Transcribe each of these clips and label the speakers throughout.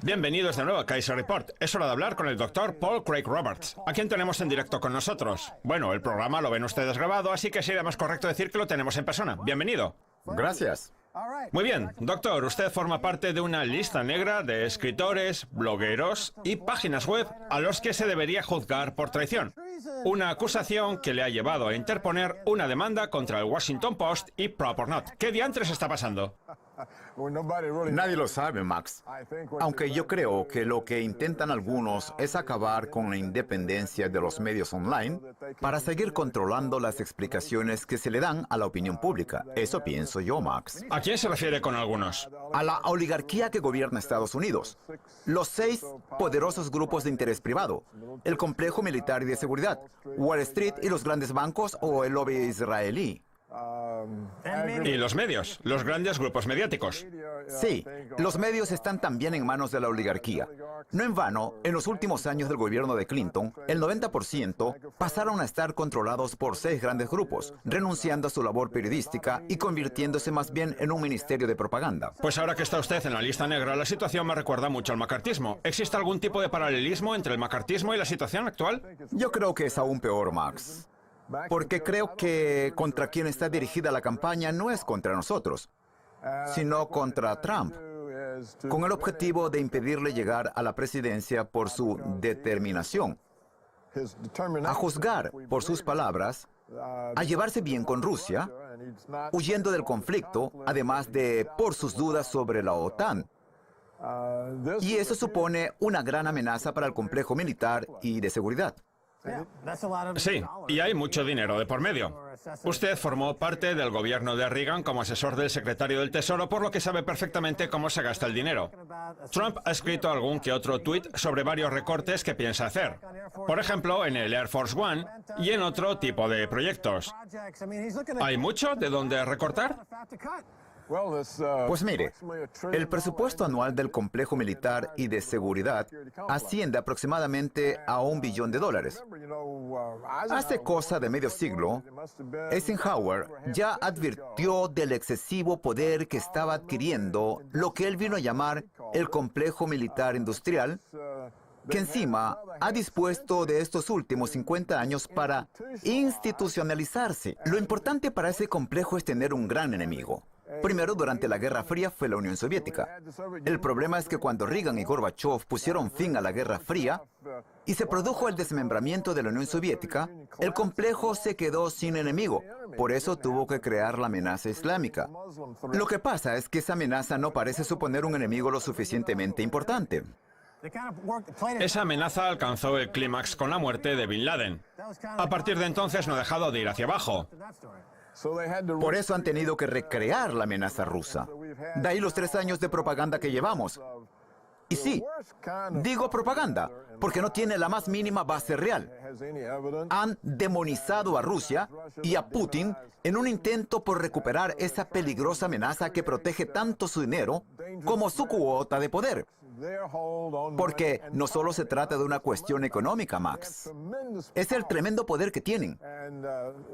Speaker 1: Bienvenidos de nuevo a Kaiser Report. Es hora de hablar con el Dr. Paul Craig Roberts, a quien tenemos en directo con nosotros. Bueno, el programa lo ven ustedes grabado, así que sería más correcto decir que lo tenemos en persona. Bienvenido.
Speaker 2: Gracias.
Speaker 1: Muy bien, doctor, usted forma parte de una lista negra de escritores, blogueros y páginas web a los que se debería juzgar por traición. Una acusación que le ha llevado a interponer una demanda contra el Washington Post y Propornot. ¿Qué diantres está pasando?
Speaker 2: Nadie lo sabe, Max. Aunque yo creo que lo que intentan algunos es acabar con la independencia de los medios online para seguir controlando las explicaciones que se le dan a la opinión pública. Eso pienso yo, Max.
Speaker 1: ¿A quién se refiere con algunos?
Speaker 2: A la oligarquía que gobierna Estados Unidos. Los 6 poderosos grupos de interés privado. El complejo militar y de seguridad. Wall Street y los grandes bancos o el lobby israelí.
Speaker 1: ¿Y los medios? ¿Los grandes grupos mediáticos?
Speaker 2: Sí, los medios están también en manos de la oligarquía. No en vano, en los últimos años del gobierno de Clinton, el 90% pasaron a estar controlados por 6 grandes grupos, renunciando a su labor periodística y convirtiéndose más bien en un ministerio de propaganda.
Speaker 1: Pues ahora que está usted en la lista negra, la situación me recuerda mucho al macartismo. ¿Existe algún tipo de paralelismo entre el macartismo y la situación actual?
Speaker 2: Yo creo que es aún peor, Max. Porque creo que contra quien está dirigida la campaña no es contra nosotros, sino contra Trump, con el objetivo de impedirle llegar a la presidencia por su determinación, a juzgar por sus palabras, a llevarse bien con Rusia, huyendo del conflicto, además de por sus dudas sobre la OTAN. Y eso supone una gran amenaza para el complejo militar y de seguridad.
Speaker 1: Sí, y hay mucho dinero de por medio. Usted formó parte del gobierno de Reagan como asesor del secretario del Tesoro, por lo que sabe perfectamente cómo se gasta el dinero. Trump ha escrito algún que otro tuit sobre varios recortes que piensa hacer. Por ejemplo, en el Air Force One y en otro tipo de proyectos. ¿Hay mucho de dónde recortar?
Speaker 2: Pues mire, el presupuesto anual del complejo militar y de seguridad asciende aproximadamente a $1 billón. Hace cosa de medio siglo, Eisenhower ya advirtió del excesivo poder que estaba adquiriendo lo que él vino a llamar el complejo militar industrial, que encima ha dispuesto de estos últimos 50 años para institucionalizarse. Lo importante para ese complejo es tener un gran enemigo. Primero, durante la Guerra Fría fue la Unión Soviética. El problema es que cuando Reagan y Gorbachev pusieron fin a la Guerra Fría y se produjo el desmembramiento de la Unión Soviética, el complejo se quedó sin enemigo. Por eso tuvo que crear la amenaza islámica. Lo que pasa es que esa amenaza no parece suponer un enemigo lo suficientemente importante.
Speaker 1: Esa amenaza alcanzó el clímax con la muerte de Bin Laden. A partir de entonces no ha dejado de ir hacia abajo.
Speaker 2: Por eso han tenido que recrear la amenaza rusa. De ahí los 3 años de propaganda que llevamos. Y sí, digo propaganda, porque no tiene la más mínima base real. Han demonizado a Rusia y a Putin en un intento por recuperar esa peligrosa amenaza que protege tanto su dinero como su cuota de poder. Porque no solo se trata de una cuestión económica, Max. Es el tremendo poder que tienen.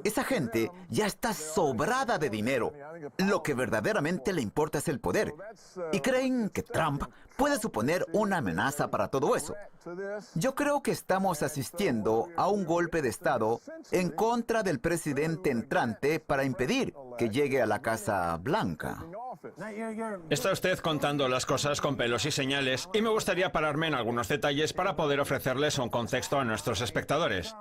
Speaker 2: Esa gente ya está sobrada de dinero. Lo que verdaderamente le importa es el poder. Y creen que Trump puede suponer una amenaza para todo eso. Yo creo que estamos asistiendo a un golpe de Estado en contra del presidente entrante para impedir que llegue a la Casa Blanca.
Speaker 1: Está usted contando las cosas con pelos y señales, y me gustaría pararme en algunos detalles para poder ofrecerles un contexto a nuestros espectadores.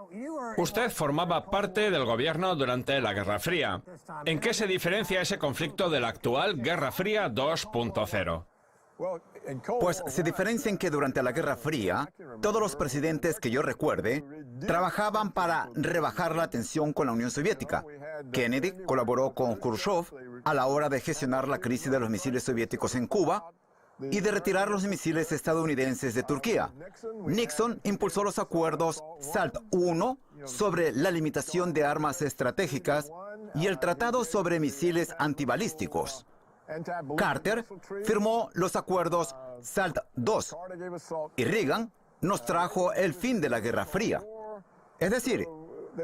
Speaker 1: Usted formaba parte del gobierno durante la Guerra Fría. ¿En qué se diferencia ese conflicto de la actual Guerra Fría 2.0?
Speaker 2: Pues se diferencia en que durante la Guerra Fría, todos los presidentes que yo recuerde trabajaban para rebajar la tensión con la Unión Soviética. Kennedy colaboró con Khrushchev a la hora de gestionar la crisis de los misiles soviéticos en Cuba y de retirar los misiles estadounidenses de Turquía. Nixon impulsó los acuerdos SALT I sobre la limitación de armas estratégicas y el Tratado sobre misiles antibalísticos. Carter firmó los acuerdos SALT II y Reagan nos trajo el fin de la Guerra Fría. Es decir,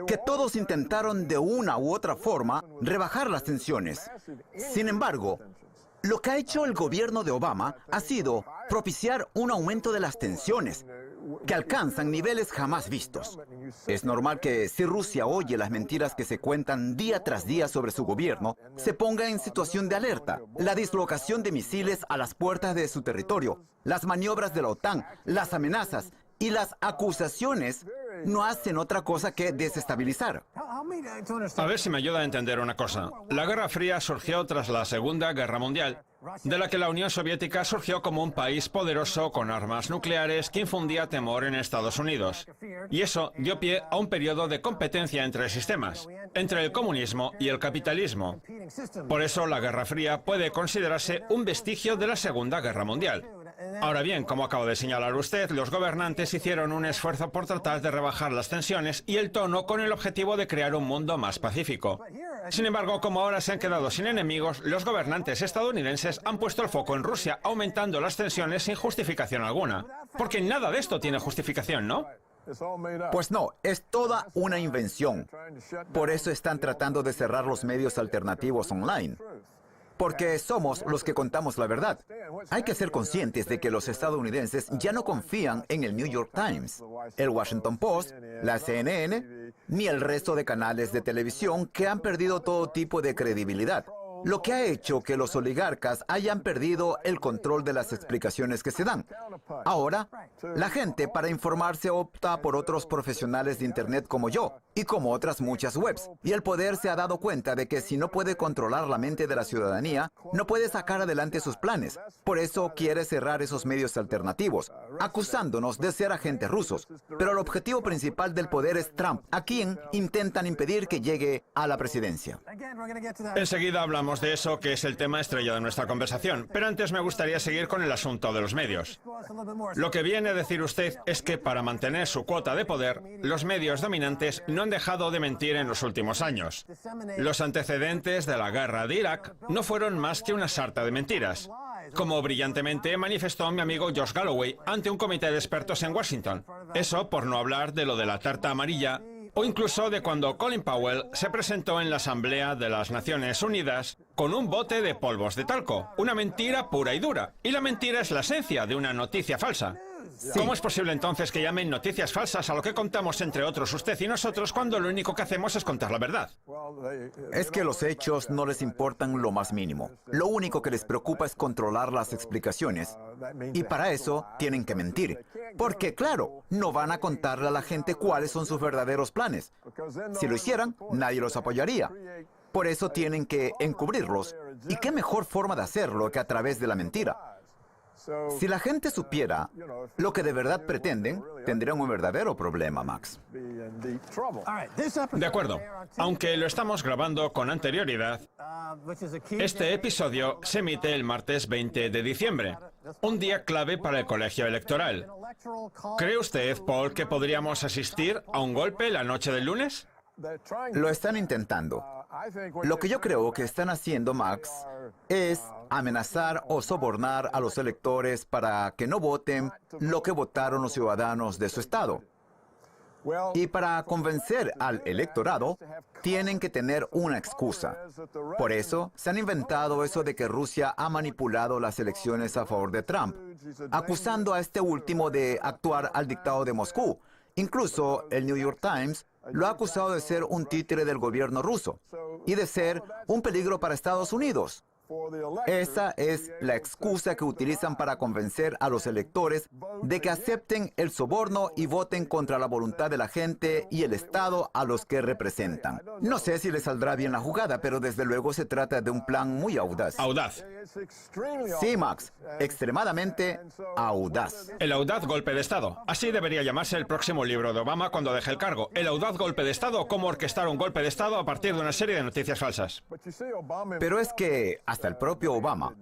Speaker 2: que todos intentaron de una u otra forma rebajar las tensiones. Sin embargo, lo que ha hecho el gobierno de Obama ha sido propiciar un aumento de las tensiones, que alcanzan niveles jamás vistos. Es normal que si Rusia oye las mentiras que se cuentan día tras día sobre su gobierno, se ponga en situación de alerta. La dislocación de misiles a las puertas de su territorio, las maniobras de la OTAN, las amenazas y las acusaciones no hacen otra cosa que desestabilizar.
Speaker 1: A ver si me ayuda a entender una cosa. La Guerra Fría surgió tras la Segunda Guerra Mundial, de la que la Unión Soviética surgió como un país poderoso con armas nucleares que infundía temor en Estados Unidos. Y eso dio pie a un periodo de competencia entre sistemas, entre el comunismo y el capitalismo. Por eso la Guerra Fría puede considerarse un vestigio de la Segunda Guerra Mundial. Ahora bien, como acaba de señalar usted, los gobernantes hicieron un esfuerzo por tratar de rebajar las tensiones y el tono con el objetivo de crear un mundo más pacífico. Sin embargo, como ahora se han quedado sin enemigos, los gobernantes estadounidenses han puesto el foco en Rusia, aumentando las tensiones sin justificación alguna. Porque nada de esto tiene justificación, ¿no?
Speaker 2: Pues no, es toda una invención. Por eso están tratando de cerrar los medios alternativos online. Porque somos los que contamos la verdad. Hay que ser conscientes de que los estadounidenses ya no confían en el New York Times, el Washington Post, la CNN, ni el resto de canales de televisión que han perdido todo tipo de credibilidad. Lo que ha hecho que los oligarcas hayan perdido el control de las explicaciones que se dan. Ahora, la gente para informarse opta por otros profesionales de Internet como yo y como otras muchas webs. Y el poder se ha dado cuenta de que si no puede controlar la mente de la ciudadanía, no puede sacar adelante sus planes. Por eso quiere cerrar esos medios alternativos, acusándonos de ser agentes rusos. Pero el objetivo principal del poder es Trump, a quien intentan impedir que llegue a la presidencia.
Speaker 1: Enseguida hablamos de eso, que es el tema estrella de nuestra conversación, pero antes me gustaría seguir con el asunto de los medios. Lo que viene a decir usted es que para mantener su cuota de poder, los medios dominantes no han dejado de mentir en los últimos años. Los antecedentes de la guerra de Irak no fueron más que una sarta de mentiras, como brillantemente manifestó mi amigo Josh Galloway ante un comité de expertos en Washington. Eso por no hablar de lo de la tarta amarilla, o incluso de cuando Colin Powell se presentó en la Asamblea de las Naciones Unidas con un bote de polvos de talco. Una mentira pura y dura. Y la mentira es la esencia de una noticia falsa.
Speaker 2: Sí.
Speaker 1: ¿Cómo es posible entonces que llamen noticias falsas a lo que contamos entre otros usted y nosotros cuando lo único que hacemos es contar la verdad?
Speaker 2: Es que los hechos no les importan lo más mínimo. Lo único que les preocupa es controlar las explicaciones. Y para eso tienen que mentir. Porque, claro, no van a contarle a la gente cuáles son sus verdaderos planes. Si lo hicieran, nadie los apoyaría. Por eso tienen que encubrirlos. ¿Y qué mejor forma de hacerlo que a través de la mentira? Si la gente supiera lo que de verdad pretenden, tendrían un verdadero problema, Max.
Speaker 1: De acuerdo. Aunque lo estamos grabando con anterioridad, este episodio se emite el martes 20 de diciembre, un día clave para el colegio electoral. ¿Cree usted, Paul, que podríamos asistir a un golpe la noche del lunes?
Speaker 2: Lo están intentando. Lo que yo creo que están haciendo, Max, es amenazar o sobornar a los electores para que no voten lo que votaron los ciudadanos de su estado. Y para convencer al electorado, tienen que tener una excusa. Por eso, se han inventado eso de que Rusia ha manipulado las elecciones a favor de Trump, acusando a este último de actuar al dictado de Moscú. Incluso el New York Times lo ha acusado de ser un títere del gobierno ruso y de ser un peligro para Estados Unidos. Esa es la excusa que utilizan para convencer a los electores de que acepten el soborno y voten contra la voluntad de la gente y el Estado a los que representan. No sé si les saldrá bien la jugada, pero desde luego se trata de un plan muy audaz.
Speaker 1: Audaz.
Speaker 2: Sí, Max, extremadamente audaz.
Speaker 1: El audaz golpe de Estado. Así debería llamarse el próximo libro de Obama cuando deje el cargo. El audaz golpe de Estado, cómo orquestar un golpe de Estado a partir de una serie de noticias falsas.
Speaker 2: Pero es que hasta el propio Obama,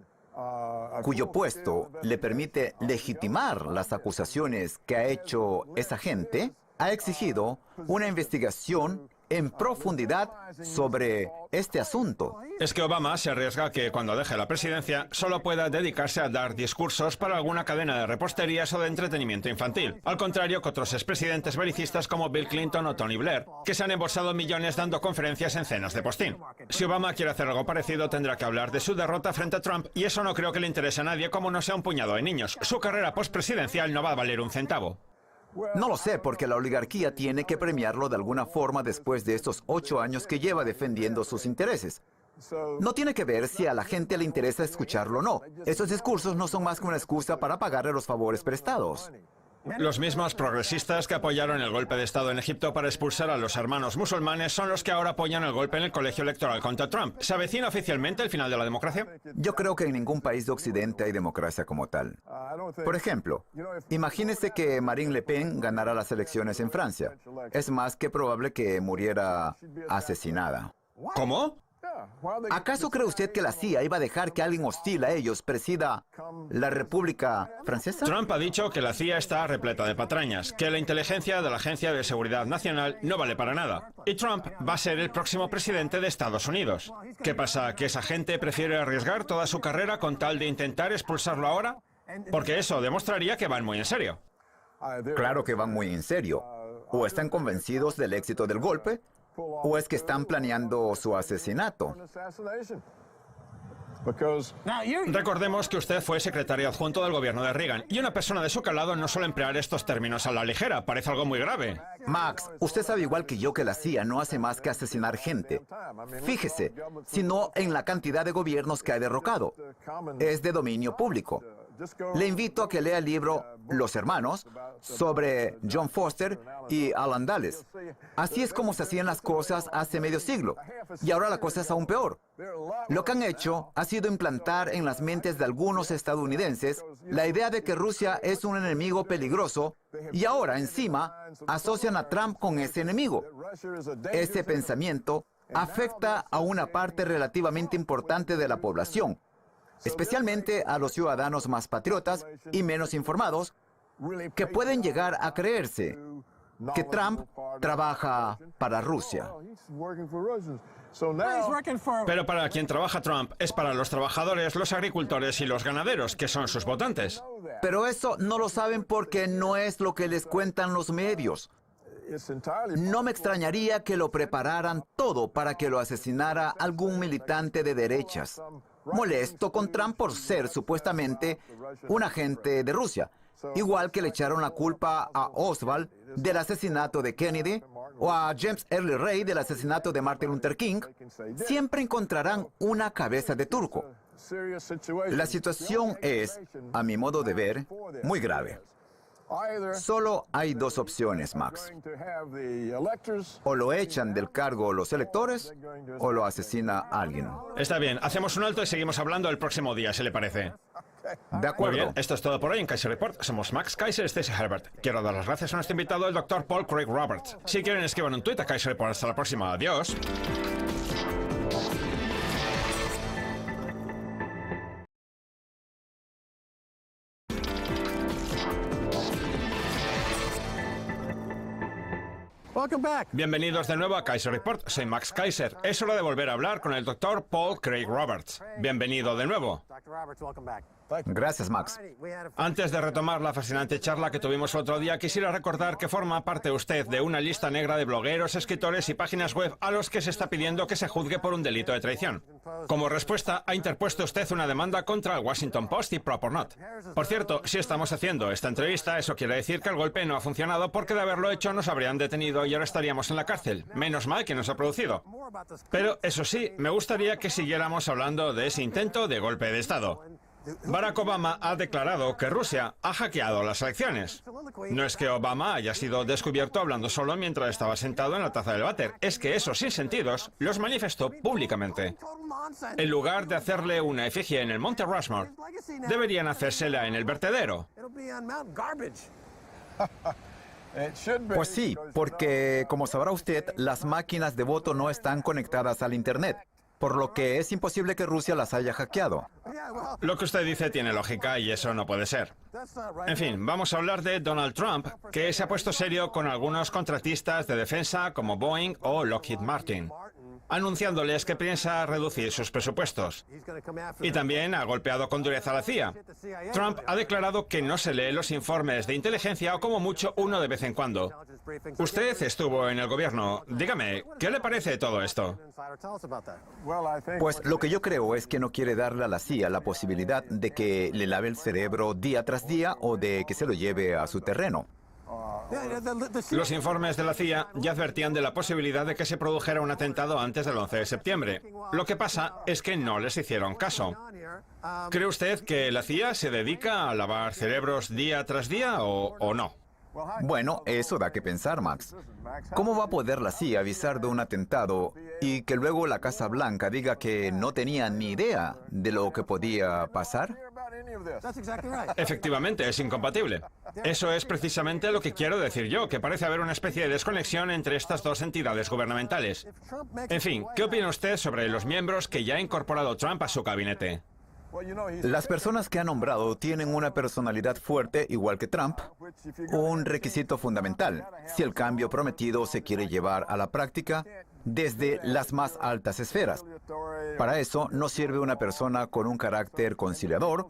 Speaker 2: cuyo puesto le permite legitimar las acusaciones que ha hecho esa gente, ha exigido una investigación en profundidad sobre este asunto.
Speaker 1: Es que Obama se arriesga a que cuando deje la presidencia solo pueda dedicarse a dar discursos para alguna cadena de reposterías o de entretenimiento infantil. Al contrario que otros expresidentes belicistas como Bill Clinton o Tony Blair, que se han embolsado millones dando conferencias en cenas de postín. Si Obama quiere hacer algo parecido, tendrá que hablar de su derrota frente a Trump, y eso no creo que le interese a nadie como no sea un puñado de niños. Su carrera postpresidencial no va a valer un centavo.
Speaker 2: No lo sé, porque la oligarquía tiene que premiarlo de alguna forma después de estos 8 años que lleva defendiendo sus intereses. No tiene que ver si a la gente le interesa escucharlo o no. Esos discursos no son más que una excusa para pagarle los favores prestados.
Speaker 1: Los mismos progresistas que apoyaron el golpe de Estado en Egipto para expulsar a los hermanos musulmanes son los que ahora apoyan el golpe en el colegio electoral contra Trump. ¿Se avecina oficialmente el final de la democracia?
Speaker 2: Yo creo que en ningún país de Occidente hay democracia como tal. Por ejemplo, imagínese que Marine Le Pen ganara las elecciones en Francia. Es más que probable que muriera asesinada.
Speaker 1: ¿Cómo?
Speaker 2: ¿Acaso cree usted que la CIA iba a dejar que alguien hostil a ellos presida la República Francesa?
Speaker 1: Trump ha dicho que la CIA está repleta de patrañas, que la inteligencia de la Agencia de Seguridad Nacional no vale para nada. Y Trump va a ser el próximo presidente de Estados Unidos. ¿Qué pasa? ¿Que esa gente prefiere arriesgar toda su carrera con tal de intentar expulsarlo ahora? Porque eso demostraría que van muy en serio.
Speaker 2: Claro que van muy en serio. O están convencidos del éxito del golpe, ¿o es que están planeando su asesinato?
Speaker 1: Recordemos que usted fue secretario adjunto del gobierno de Reagan, y una persona de su calado no suele emplear estos términos a la ligera. Parece algo muy grave.
Speaker 2: Max, usted sabe igual que yo que la CIA no hace más que asesinar gente. Fíjese, sino en la cantidad de gobiernos que ha derrocado. Es de dominio público. Le invito a que lea el libro Los Hermanos, sobre John Foster y Alan Dulles. Así es como se hacían las cosas hace medio siglo. Y ahora la cosa es aún peor. Lo que han hecho ha sido implantar en las mentes de algunos estadounidenses la idea de que Rusia es un enemigo peligroso, y ahora, encima, asocian a Trump con ese enemigo. Ese pensamiento afecta a una parte relativamente importante de la población, especialmente a los ciudadanos más patriotas y menos informados, que pueden llegar a creerse que Trump trabaja para Rusia.
Speaker 1: Pero para quien trabaja Trump es para los trabajadores, los agricultores y los ganaderos, que son sus votantes.
Speaker 2: Pero eso no lo saben porque no es lo que les cuentan los medios. No me extrañaría que lo prepararan todo para que lo asesinara algún militante de derechas, molesto con Trump por ser supuestamente un agente de Rusia, igual que le echaron la culpa a Oswald del asesinato de Kennedy o a James Earl Ray del asesinato de Martin Luther King. Siempre encontrarán una cabeza de turco. La situación es, a mi modo de ver, muy grave. Solo hay dos opciones, Max. O lo echan del cargo los electores, o lo asesina alguien.
Speaker 1: Está bien, hacemos un alto y seguimos hablando el próximo día, si le parece.
Speaker 2: De acuerdo.
Speaker 1: Muy bien, esto es todo por hoy en Kaiser Report. Somos Max Kaiser y Stacey Herbert. Quiero dar las gracias a nuestro invitado, el Dr. Paul Craig Roberts. Si quieren, escriban un tuit a Kaiser Report. Hasta la próxima. Adiós. Bienvenidos de nuevo a Kaiser Report. Soy Max Kaiser. Es hora de volver a hablar con el Dr. Paul Craig Roberts. Bienvenido de nuevo.
Speaker 2: Gracias, Max.
Speaker 1: Antes de retomar la fascinante charla que tuvimos el otro día, quisiera recordar que forma parte usted de una lista negra de blogueros, escritores y páginas web a los que se está pidiendo que se juzgue por un delito de traición. Como respuesta, ha interpuesto usted una demanda contra el Washington Post y Propornot. Por cierto, si estamos haciendo esta entrevista, eso quiere decir que el golpe no ha funcionado, porque de haberlo hecho nos habrían detenido y ahora estaríamos en la cárcel. Menos mal que nos ha producido. Pero eso sí, me gustaría que siguiéramos hablando de ese intento de golpe de Estado. Barack Obama ha declarado que Rusia ha hackeado las elecciones. No es que Obama haya sido descubierto hablando solo mientras estaba sentado en la taza del váter, es que esos sinsentidos los manifestó públicamente. En lugar de hacerle una efigie en el Monte Rushmore, deberían hacérsela en el vertedero.
Speaker 2: Pues sí, porque, como sabrá usted, las máquinas de voto no están conectadas al Internet. por lo que es imposible que Rusia las haya hackeado.
Speaker 1: Lo que usted dice tiene lógica y eso no puede ser. En fin, vamos a hablar de Donald Trump, que se ha puesto serio con algunos contratistas de defensa como Boeing o Lockheed Martin, anunciándoles que piensa reducir sus presupuestos. Y también ha golpeado con dureza a la CIA. Trump ha declarado que no se lee los informes de inteligencia o como mucho uno de vez en cuando. Usted estuvo en el gobierno. Dígame, ¿qué le parece todo esto?
Speaker 2: Pues lo que yo creo es que no quiere darle a la CIA la posibilidad de que le lave el cerebro día tras día o de que se lo lleve a su terreno.
Speaker 1: Los informes de la CIA ya advertían de la posibilidad de que se produjera un atentado antes del 11 de septiembre. Lo que pasa es que no les hicieron caso. ¿Cree usted que la CIA se dedica a lavar cerebros día tras día o no?
Speaker 2: Bueno, eso da que pensar, Max. ¿Cómo va a poder la CIA avisar de un atentado y que luego la Casa Blanca diga que no tenía ni idea de lo que podía pasar?
Speaker 1: Efectivamente, es incompatible. Eso es precisamente lo que quiero decir yo, que parece haber una especie de desconexión entre estas dos entidades gubernamentales. En fin, ¿qué opina usted sobre los miembros que ya ha incorporado Trump a su gabinete?
Speaker 2: Las personas que ha nombrado tienen una personalidad fuerte, igual que Trump, un requisito fundamental, si el cambio prometido se quiere llevar a la práctica desde las más altas esferas. Para eso no sirve una persona con un carácter conciliador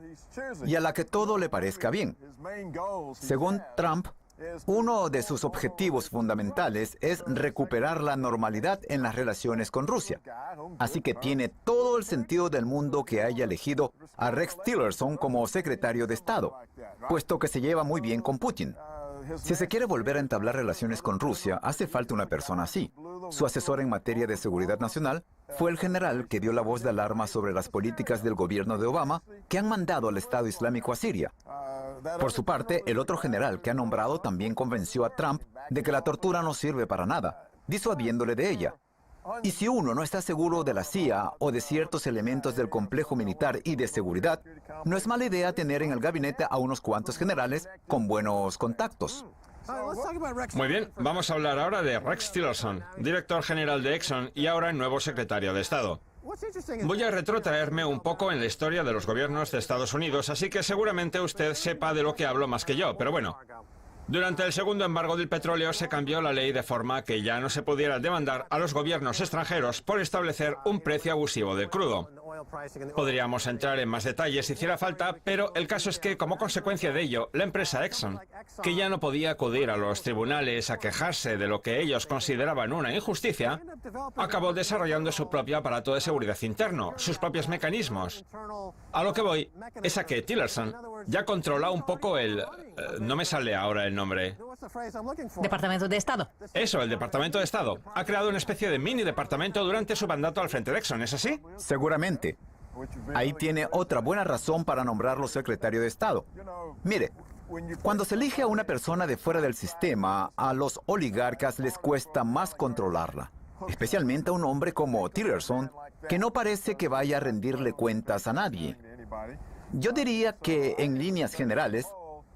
Speaker 2: y a la que todo le parezca bien. Según Trump, uno de sus objetivos fundamentales es recuperar la normalidad en las relaciones con Rusia. Así que tiene todo el sentido del mundo que haya elegido a Rex Tillerson como secretario de Estado, puesto que se lleva muy bien con Putin. Si se quiere volver a entablar relaciones con Rusia, hace falta una persona así. Su asesor en materia de seguridad nacional fue el general que dio la voz de alarma sobre las políticas del gobierno de Obama que han mandado al Estado Islámico a Siria. Por su parte, el otro general que ha nombrado también convenció a Trump de que la tortura no sirve para nada, disuadiéndole de ella. Y si uno no está seguro de la CIA o de ciertos elementos del complejo militar y de seguridad, no es mala idea tener en el gabinete a unos cuantos generales con buenos contactos.
Speaker 1: Muy bien, vamos a hablar ahora de Rex Tillerson, director general de Exxon y ahora nuevo secretario de Estado. Voy a retrotraerme un poco en la historia de los gobiernos de Estados Unidos, así que seguramente usted sepa de lo que hablo más que yo, pero bueno. Durante el segundo embargo del petróleo se cambió la ley de forma que ya no se pudiera demandar a los gobiernos extranjeros por establecer un precio abusivo del crudo. Podríamos entrar en más detalles si hiciera falta, pero el caso es que, como consecuencia de ello, la empresa Exxon, que ya no podía acudir a los tribunales a quejarse de lo que ellos consideraban una injusticia, acabó desarrollando su propio aparato de seguridad interno, sus propios mecanismos. A lo que voy es a que Tillerson ya controla un poco el... no me sale ahora el nombre.
Speaker 3: Departamento de Estado.
Speaker 1: Eso, el Departamento de Estado. Ha creado una especie de mini departamento durante su mandato al frente de Exxon, ¿es así?
Speaker 2: Seguramente. Ahí tiene otra buena razón para nombrarlo secretario de Estado. Mire, cuando se elige a una persona de fuera del sistema, a los oligarcas les cuesta más controlarla. Especialmente a un hombre como Tillerson, que no parece que vaya a rendirle cuentas a nadie. Yo diría que, en líneas generales,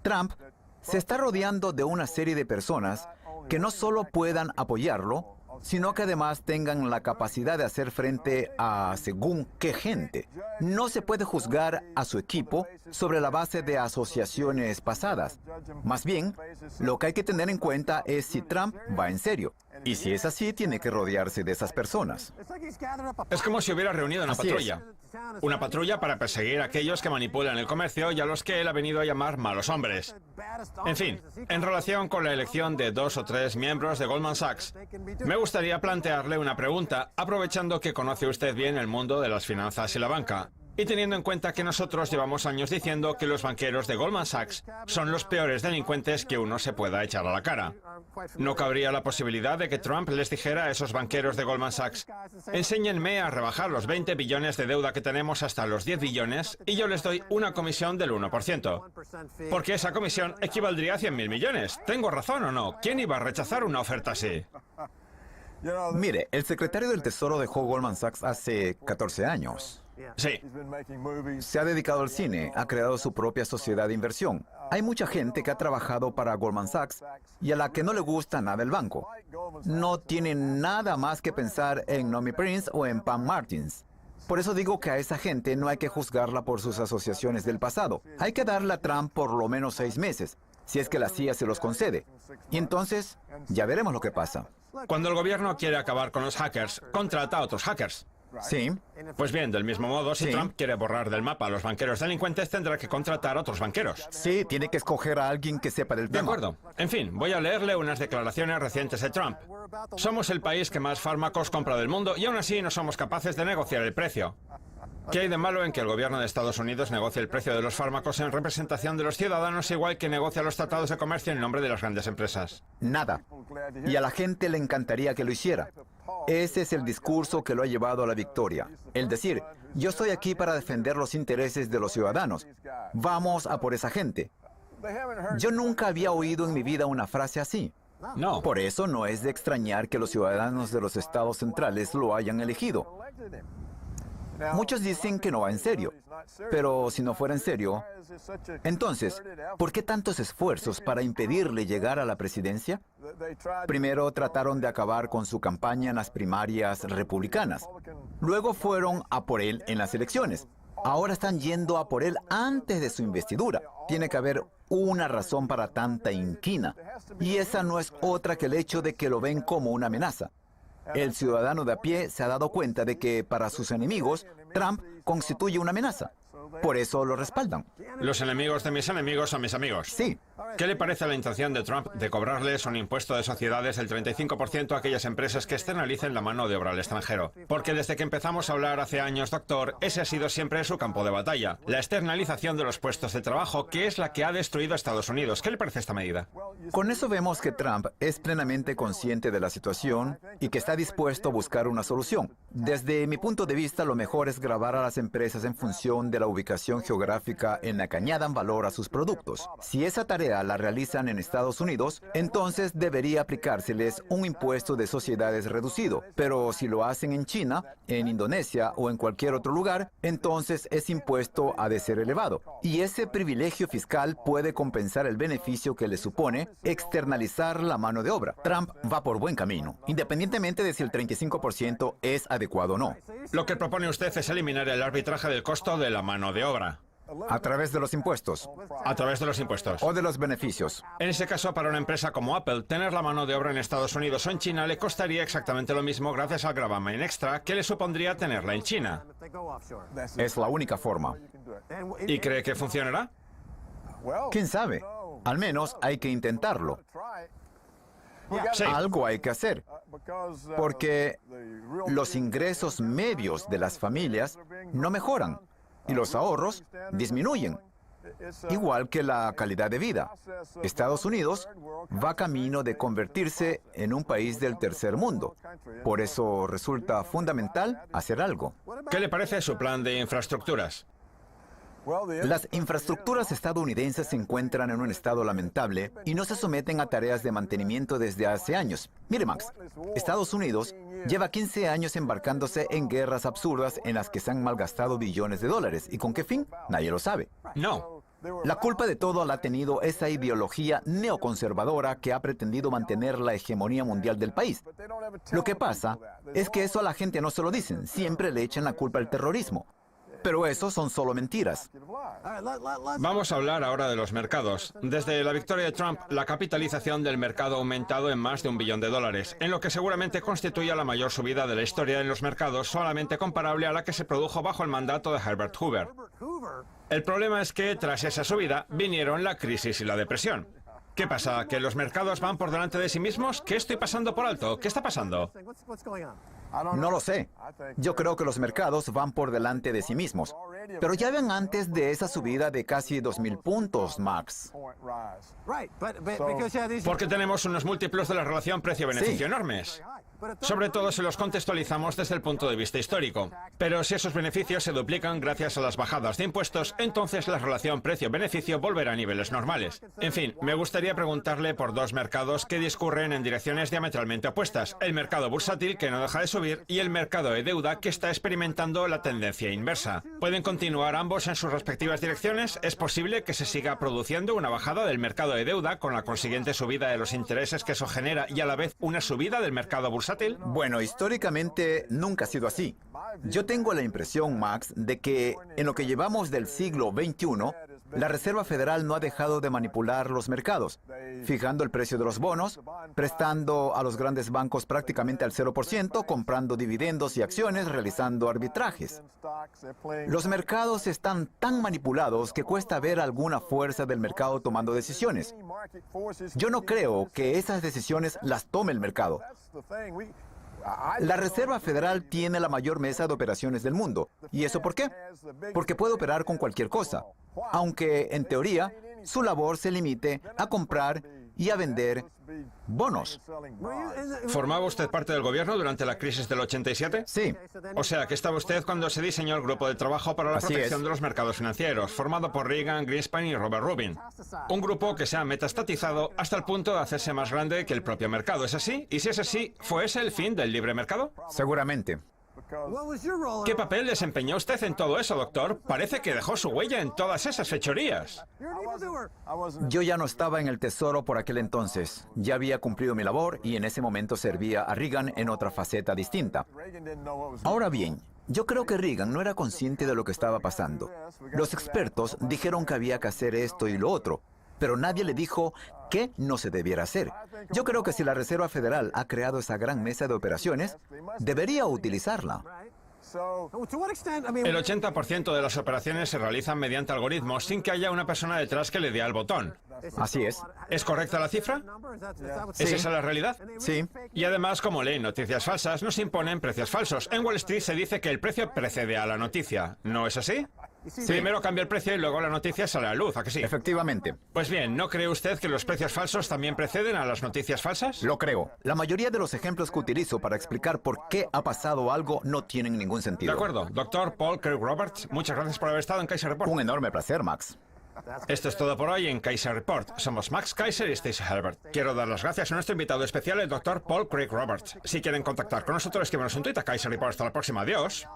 Speaker 2: Trump se está rodeando de una serie de personas que no solo puedan apoyarlo, sino que además tengan la capacidad de hacer frente a según qué gente. No se puede juzgar a su equipo sobre la base de asociaciones pasadas. Más bien, lo que hay que tener en cuenta es si Trump va en serio. Y si es así, tiene que rodearse de esas personas.
Speaker 1: Es como si hubiera reunido una patrulla. Una patrulla para perseguir a aquellos que manipulan el comercio y a los que él ha venido a llamar malos hombres. En fin, en relación con la elección de 2 o 3 miembros de Goldman Sachs, me gustaría plantearle una pregunta, aprovechando que conoce usted bien el mundo de las finanzas y la banca. Y teniendo en cuenta que nosotros llevamos años diciendo que los banqueros de Goldman Sachs son los peores delincuentes que uno se pueda echar a la cara. ¿No cabría la posibilidad de que Trump les dijera a esos banqueros de Goldman Sachs: enséñenme a rebajar los 20 billones de deuda que tenemos hasta los 10 billones y yo les doy una comisión del 1%? Porque esa comisión equivaldría a 100.000 millones. ¿Tengo razón o no? ¿Quién iba a rechazar una oferta así?
Speaker 2: Mire, el secretario del Tesoro dejó Goldman Sachs hace 14 años.
Speaker 1: Sí.
Speaker 2: Se ha dedicado al cine, ha creado su propia sociedad de inversión. Hay mucha gente que ha trabajado para Goldman Sachs y a la que no le gusta nada el banco. No tiene nada más que pensar en Nomi Prince o en Pam Martins. Por eso digo que a esa gente no hay que juzgarla por sus asociaciones del pasado. Hay que darle a Trump por lo menos 6 meses, si es que la CIA se los concede. Y entonces, ya veremos lo que pasa.
Speaker 1: Cuando el gobierno quiere acabar con los hackers, contrata a otros hackers.
Speaker 2: Sí.
Speaker 1: Pues bien, del mismo modo, si
Speaker 2: Sí.
Speaker 1: Trump quiere borrar del mapa a los banqueros delincuentes, tendrá que contratar a otros banqueros.
Speaker 2: Sí, tiene que escoger a alguien que sepa del
Speaker 1: De
Speaker 2: tema.
Speaker 1: acuerdo. En fin, voy a leerle unas declaraciones recientes de Trump. Somos el país que más fármacos compra del mundo y aún así no somos capaces de negociar el precio. ¿Qué hay de malo en que el gobierno de Estados Unidos negocie el precio de los fármacos en representación de los ciudadanos, igual que negocia los tratados de comercio en nombre de las grandes empresas?
Speaker 2: Nada. Y a la gente le encantaría que lo hiciera. Ese es el discurso que lo ha llevado a la victoria. El decir, yo estoy aquí para defender los intereses de los ciudadanos. Vamos a por esa gente. Yo nunca había oído en mi vida una frase así.
Speaker 1: No.
Speaker 2: Por eso no es de extrañar que los ciudadanos de los estados centrales lo hayan elegido. Muchos dicen que no va en serio, pero si no fuera en serio, entonces, ¿por qué tantos esfuerzos para impedirle llegar a la presidencia? Primero trataron de acabar con su campaña en las primarias republicanas. Luego fueron a por él en las elecciones. Ahora están yendo a por él antes de su investidura. Tiene que haber una razón para tanta inquina. Y esa no es otra que el hecho de que lo ven como una amenaza. El ciudadano de a pie se ha dado cuenta de que para sus enemigos, Trump constituye una amenaza. Por eso lo respaldan.
Speaker 1: Los enemigos de mis enemigos son mis amigos.
Speaker 2: Sí.
Speaker 1: ¿Qué le parece la intención de Trump de cobrarles un impuesto de sociedades del 35% a aquellas empresas que externalicen la mano de obra al extranjero? Porque desde que empezamos a hablar hace años, doctor, ese ha sido siempre su campo de batalla. La externalización de los puestos de trabajo, que es la que ha destruido a Estados Unidos. ¿Qué le parece esta medida?
Speaker 2: Con eso vemos que Trump es plenamente consciente de la situación y que está dispuesto a buscar una solución. Desde mi punto de vista, lo mejor es grabar a las empresas en función de la ubicación geográfica en la que añadan valor a sus productos. Si esa tarea la realizan en Estados Unidos, entonces debería aplicárseles un impuesto de sociedades reducido. Pero si lo hacen en China, en Indonesia o en cualquier otro lugar, entonces ese impuesto ha de ser elevado. Y ese privilegio fiscal puede compensar el beneficio que le supone externalizar la mano de obra. Trump va por buen camino, independientemente de si el 35% es adecuado o no.
Speaker 1: Lo que propone usted es eliminar el arbitraje del costo de la mano de obra.
Speaker 2: A través de los impuestos
Speaker 1: A través de los impuestos.
Speaker 2: o de los beneficios.
Speaker 1: En ese caso, para una empresa como Apple, tener la mano de obra en Estados Unidos o en China le costaría exactamente lo mismo gracias al gravamen extra que le supondría tenerla en China.
Speaker 2: Es la única forma.
Speaker 1: ¿Y cree que funcionará?
Speaker 2: ¿Quién sabe? Al menos hay que intentarlo.
Speaker 1: Sí.
Speaker 2: Algo hay que hacer, porque los ingresos medios de las familias no mejoran y los ahorros disminuyen, igual que la calidad de vida. Estados Unidos va camino de convertirse en un país del tercer mundo. Por eso resulta fundamental hacer algo.
Speaker 1: ¿Qué le parece su plan de infraestructuras?
Speaker 2: Las infraestructuras estadounidenses se encuentran en un estado lamentable y no se someten a tareas de mantenimiento desde hace años. Mire, Max, Estados Unidos lleva 15 años embarcándose en guerras absurdas en las que se han malgastado billones de dólares. ¿Y con qué fin? Nadie lo sabe.
Speaker 1: No.
Speaker 2: La culpa de todo la ha tenido esa ideología neoconservadora que ha pretendido mantener la hegemonía mundial del país. Lo que pasa es que eso a la gente no se lo dicen, siempre le echan la culpa al terrorismo. Pero eso son solo mentiras.
Speaker 1: Vamos a hablar ahora de los mercados. Desde la victoria de Trump, la capitalización del mercado ha aumentado en más de $1 billón, en lo que seguramente constituye la mayor subida de la historia en los mercados, solamente comparable a la que se produjo bajo el mandato de Herbert Hoover. El problema es que, tras esa subida, vinieron la crisis y la depresión. ¿Qué pasa? ¿Que los mercados van por delante de sí mismos? ¿Qué estoy pasando por alto? ¿Qué está pasando?
Speaker 2: No lo sé. Yo creo que los mercados van por delante de sí mismos. Pero ya ven antes de esa subida de casi 2,000 puntos, Max.
Speaker 1: Porque tenemos unos múltiplos de la relación precio-beneficio
Speaker 2: Sí.
Speaker 1: enormes. Sobre todo si los contextualizamos desde el punto de vista histórico. Pero si esos beneficios se duplican gracias a las bajadas de impuestos, entonces la relación precio-beneficio volverá a niveles normales. En fin, me gustaría preguntarle por dos mercados que discurren en direcciones diametralmente opuestas. El mercado bursátil, que no deja de subir, y el mercado de deuda, que está experimentando la tendencia inversa. ¿Pueden continuar ambos en sus respectivas direcciones? ¿Es posible que se siga produciendo una bajada del mercado de deuda con la consiguiente subida de los intereses que eso genera y a la vez una subida del mercado bursátil?
Speaker 2: Bueno, históricamente nunca ha sido así. Yo tengo la impresión, Max, de que en lo que llevamos del siglo XXI, la Reserva Federal no ha dejado de manipular los mercados, fijando el precio de los bonos, prestando a los grandes bancos prácticamente al 0%, comprando dividendos y acciones, realizando arbitrajes. Los mercados están tan manipulados que cuesta ver alguna fuerza del mercado tomando decisiones. Yo no creo que esas decisiones las tome el mercado. La Reserva Federal tiene la mayor mesa de operaciones del mundo. ¿Y eso por qué? Porque puede operar con cualquier cosa, aunque en teoría su labor se limite a comprar y a vender bonos.
Speaker 1: ¿Formaba usted parte del gobierno durante la crisis del 87?
Speaker 2: Sí.
Speaker 1: O sea, que estaba usted cuando se diseñó el grupo de trabajo para la
Speaker 2: Así
Speaker 1: protección
Speaker 2: es.
Speaker 1: de los mercados financieros, formado por Reagan, Greenspan y Robert Rubin. Un grupo que se ha metastatizado hasta el punto de hacerse más grande que el propio mercado. ¿Es así? Y si es así, ¿fue ese el fin del libre mercado?
Speaker 2: Seguramente.
Speaker 1: ¿Qué papel desempeñó usted en todo eso, doctor? Parece que dejó su huella en todas esas fechorías.
Speaker 2: Yo ya no estaba en el Tesoro por aquel entonces. Ya había cumplido mi labor y en ese momento servía a Reagan en otra faceta distinta. Ahora bien, yo creo que Reagan no era consciente de lo que estaba pasando. Los expertos dijeron que había que hacer esto y lo otro, pero nadie le dijo qué no se debiera hacer. Yo creo que si la Reserva Federal ha creado esa gran mesa de operaciones, debería utilizarla.
Speaker 1: El 80% de las operaciones se realizan mediante algoritmos sin que haya una persona detrás que le dé al botón.
Speaker 2: Así es.
Speaker 1: ¿Es correcta la cifra? ¿Es
Speaker 2: Sí.
Speaker 1: esa la realidad?
Speaker 2: Sí.
Speaker 1: Y además, como leen noticias falsas, nos imponen precios falsos. En Wall Street se dice que el precio precede a la noticia. ¿No es así? Primero cambia el precio y luego la noticia sale a la luz, ¿a que sí?
Speaker 2: Efectivamente.
Speaker 1: Pues bien, ¿no cree usted que los precios falsos también preceden a las noticias falsas?
Speaker 2: Lo creo. La mayoría de los ejemplos que utilizo para explicar por qué ha pasado algo no tienen ningún
Speaker 1: De
Speaker 2: sentido.
Speaker 1: acuerdo. Doctor Paul Craig Roberts, muchas gracias por haber estado en Kaiser Report.
Speaker 2: Un enorme placer, Max.
Speaker 1: Esto es todo por hoy en Kaiser Report. Somos Max Kaiser y Stacey Herbert. Quiero dar las gracias a nuestro invitado especial, el doctor Paul Craig Roberts. Si quieren contactar con nosotros, escríbanos un tweet a Kaiser Report. Hasta la próxima. Adiós.